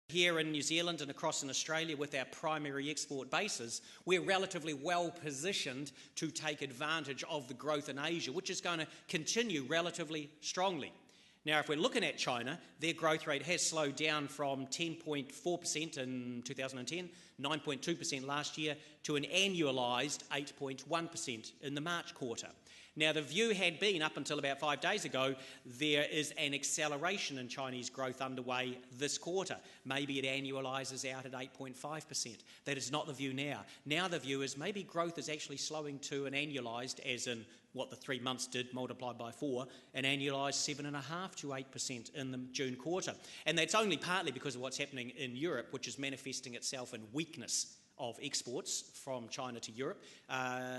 Here in New Zealand and across in Australia with our primary export bases, we're relatively well positioned to take advantage of the growth in Asia, which is going to continue relatively strongly. Now, if we're looking at China, their growth rate has slowed down from 10.4% in 2010, 9.2% last year, to an annualised 8.1% in the March quarter. Now, the view had been, up until about 5 days ago, there is an acceleration in Chinese growth underway this quarter. Maybe it annualises out at 8.5%. That is not the view now. Now the view is maybe growth is actually slowing to an annualised, as in what the 3 months did multiplied by 4, an annualised 7.5% to 8% in the June quarter. And that's only partly because of what's happening in Europe, which is manifesting itself in weakness of exports from China to Europe.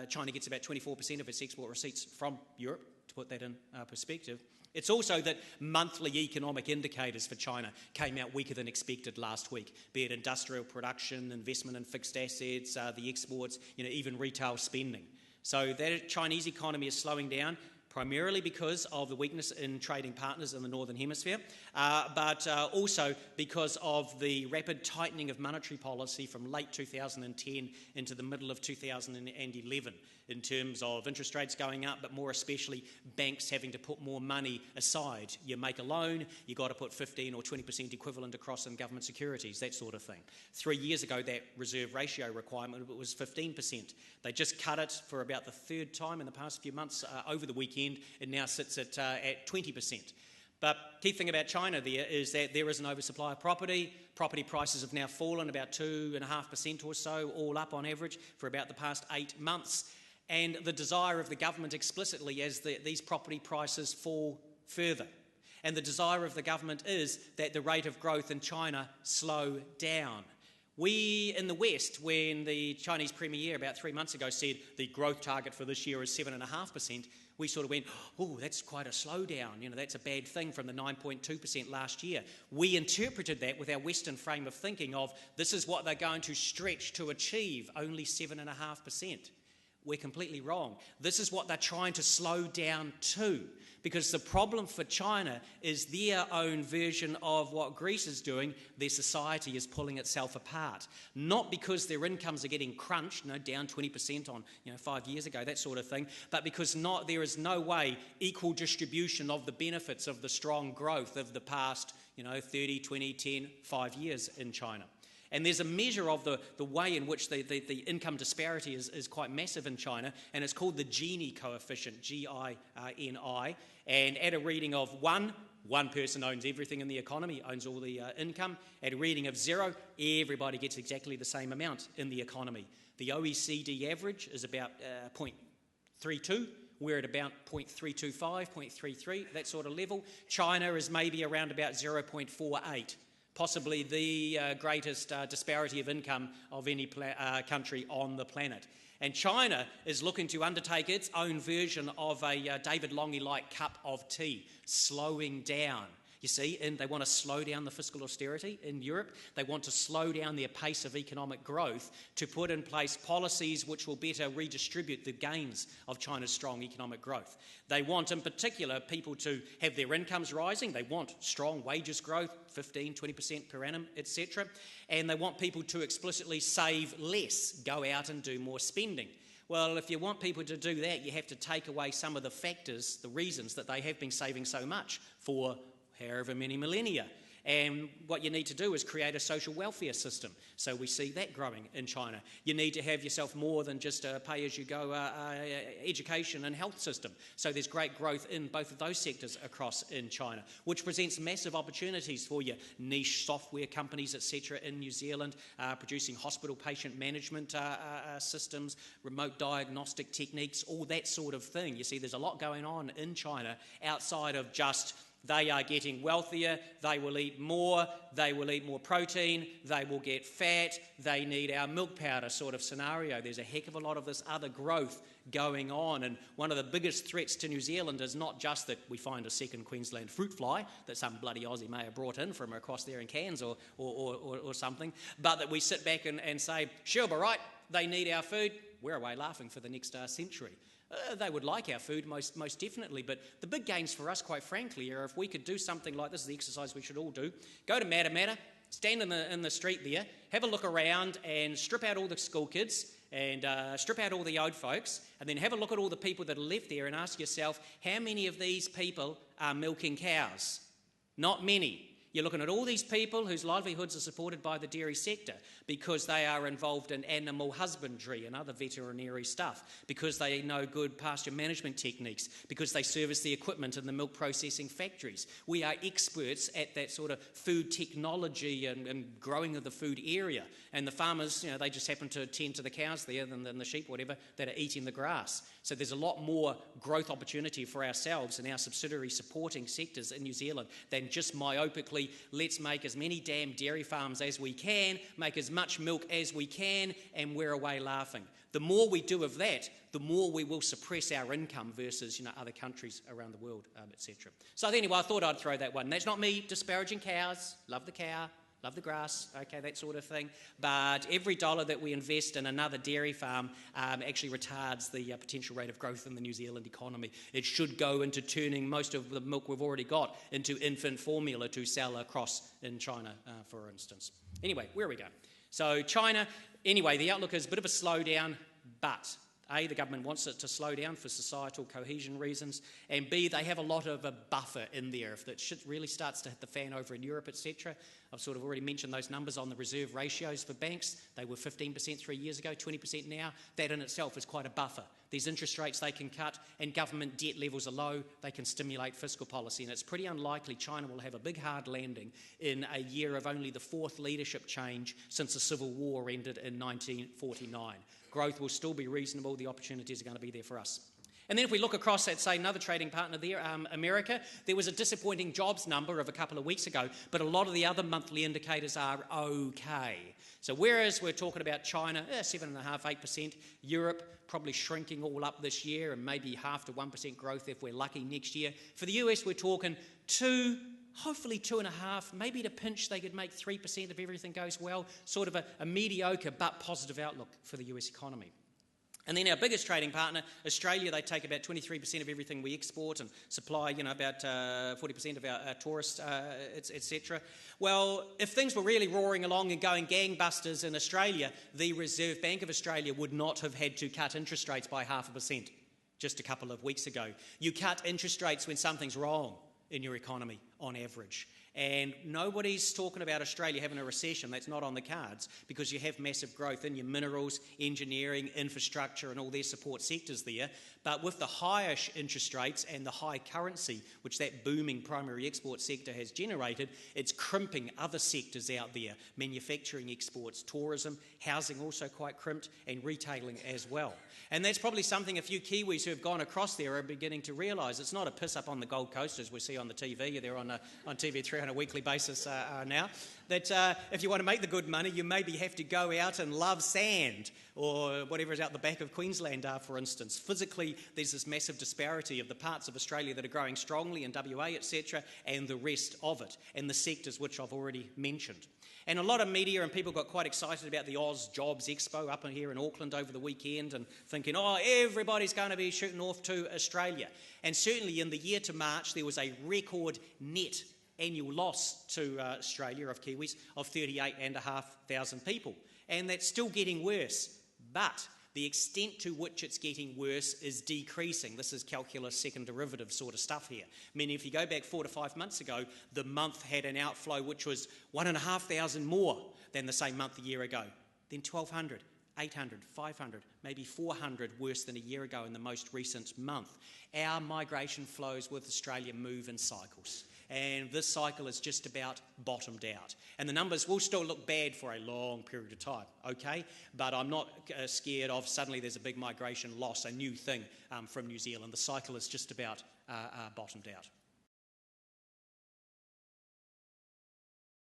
China gets about 24% of its export receipts from Europe, to put that in perspective. It's also that monthly economic indicators for China came out weaker than expected last week, be it industrial production, investment in fixed assets, the exports, even retail spending. So that Chinese economy is slowing down, primarily because of the weakness in trading partners in the Northern Hemisphere, but also because of the rapid tightening of monetary policy from late 2010 into the middle of 2011 in terms of interest rates going up, but more especially banks having to put more money aside. You make a loan, you've got to put 15 or 20% equivalent across in government securities, that sort of thing. 3 years ago, that reserve ratio requirement was 15%. They just cut it for about the third time in the past few months over the weekend. It now sits at 20%. But key thing about China there is that there is an oversupply of property. Property prices have now fallen about 2.5% or so, all up on average, for about the past 8 months. And the desire of the government explicitly is that these property prices fall further. And the desire of the government is that the rate of growth in China slow down. We in the West, when the Chinese Premier about 3 months ago said the growth target for this year is 7.5%, we sort of went, oh, that's quite a slowdown. That's a bad thing from the 9.2% last year. We interpreted that with our Western frame of thinking of this is what they're going to stretch to achieve, only 7.5%. We're completely wrong. This is what they're trying to slow down to, because the problem for China is their own version of what Greece is doing. Their society is pulling itself apart, not because their incomes are getting crunched, down 20% on 5 years ago, that sort of thing, but because there is no way equal distribution of the benefits of the strong growth of the past 30, 20, 10, 5 years in China. And there's a measure of the way in which the income disparity is quite massive in China, and it's called the Gini coefficient, G-I-N-I. And at a reading of one person owns everything in the economy, owns all the income. At a reading of 0, everybody gets exactly the same amount in the economy. The OECD average is about 0.32. We're at about 0.325, 0.33, that sort of level. China is maybe around about 0.48. Possibly the greatest disparity of income of any country on the planet. And China is looking to undertake its own version of a David Longy-like cup of tea, slowing down. You see, and they want to slow down the fiscal austerity in Europe. They want to slow down their pace of economic growth to put in place policies which will better redistribute the gains of China's strong economic growth. They want, in particular, people to have their incomes rising. They want strong wages growth, 15, 20% per annum, etc. And they want people to explicitly save less, go out and do more spending. Well, if you want people to do that, you have to take away some of the factors, the reasons that they have been saving so much for however many millennia. And what you need to do is create a social welfare system. So we see that growing in China. You need to have yourself more than just a pay-as-you-go education and health system. So there's great growth in both of those sectors across in China, which presents massive opportunities for your niche software companies, etc. in New Zealand, producing hospital patient management systems, remote diagnostic techniques, all that sort of thing. You see, there's a lot going on in China outside of just they are getting wealthier, they will eat more protein, they will get fat, they need our milk powder sort of scenario. There's a heck of a lot of this other growth going on, and one of the biggest threats to New Zealand is not just that we find a second Queensland fruit fly that some bloody Aussie may have brought in from across there in Cairns or something, but that we sit back and say, sure, but right, they need our food, we're away laughing for the next century. They would like our food most definitely, but the big gains for us, quite frankly, are if we could do something like this, is the exercise we should all do. Go to Matamata, Stand in the street there, have a look around and strip out all the school kids and strip out all the old folks, and then have a look at all the people that are left there and ask yourself, how many of these people are milking cows? Not many. You're looking at all these people whose livelihoods are supported by the dairy sector because they are involved in animal husbandry and other veterinary stuff, because they know good pasture management techniques, because they service the equipment in the milk processing factories. We are experts at that sort of food technology and growing of the food area. And the farmers, they just happen to tend to the cows there than the sheep, whatever, that are eating the grass. So there's a lot more growth opportunity for ourselves and our subsidiary supporting sectors in New Zealand than just myopically, let's make as many damn dairy farms as we can, make as much milk as we can, and we're away laughing. The more we do of that, the more we will suppress our income versus other countries around the world, etc. So anyway, I thought I'd throw that one. That's not me disparaging cows. Love the cow. Love the grass, okay, that sort of thing. But every dollar that we invest in another dairy farm actually retards the potential rate of growth in the New Zealand economy. It should go into turning most of the milk we've already got into infant formula to sell across in China, for instance. Anyway, where are we going? So China, anyway, the outlook is a bit of a slowdown, but A, the government wants it to slow down for societal cohesion reasons, and B, they have a lot of a buffer in there. If that shit really starts to hit the fan over in Europe, etc., I've sort of already mentioned those numbers on the reserve ratios for banks. They were 15% 3 years ago, 20% now. That in itself is quite a buffer. These interest rates they can cut, and government debt levels are low. They can stimulate fiscal policy, and it's pretty unlikely China will have a big hard landing in a year of only the fourth leadership change since the Civil War ended in 1949. Growth will still be reasonable. The opportunities are going to be there for us. And then if we look across at, say, another trading partner there, America, there was a disappointing jobs number of a couple of weeks ago, but a lot of the other monthly indicators are okay. So whereas we're talking about China, 7.5%, 8%, Europe probably shrinking all up this year and maybe 0.5 to 1% growth if we're lucky next year. For the US, we're talking 2%, hopefully 2.5%, maybe at a pinch they could make 3% if everything goes well, sort of a mediocre but positive outlook for the US economy. And then our biggest trading partner, Australia, they take about 23% of everything we export and supply, about 40% of our tourists, etc. Well, if things were really roaring along and going gangbusters in Australia, the Reserve Bank of Australia would not have had to cut interest rates by 0.5% just a couple of weeks ago. You cut interest rates when something's wrong in your economy on average. And nobody's talking about Australia having a recession. That's not on the cards because you have massive growth in your minerals, engineering, infrastructure and all their support sectors there. But with the higher interest rates and the high currency, which that booming primary export sector has generated, it's crimping other sectors out there. Manufacturing exports, tourism, housing also quite crimped, and retailing as well. And that's probably something a few Kiwis who have gone across there are beginning to realise. It's not a piss up on the Gold Coast as we see on the TV. They're on TV3 on a weekly basis now. That if you want to make the good money, you maybe have to go out and love sand or whatever is out the back of Queensland, for instance. Physically, there's this massive disparity of the parts of Australia that are growing strongly in WA, etc., and the rest of it, and the sectors which I've already mentioned. And a lot of media and people got quite excited about the Oz Jobs Expo up in here in Auckland over the weekend and thinking, everybody's going to be shooting off to Australia. And certainly in the year to March, there was a record net annual loss to Australia of Kiwis of 38,500 people. And that's still getting worse. But the extent to which it's getting worse is decreasing. This is calculus second derivative sort of stuff here. Meaning if you go back 4 to 5 months ago, the month had an outflow which was 1,500 more than the same month a year ago. Then 1,200, 800, 500, maybe 400 worse than a year ago in the most recent month. Our migration flows with Australia move in cycles. And this cycle is just about bottomed out. And the numbers will still look bad for a long period of time, okay? But I'm not scared of suddenly there's a big migration loss, a new thing from New Zealand. The cycle is just about bottomed out.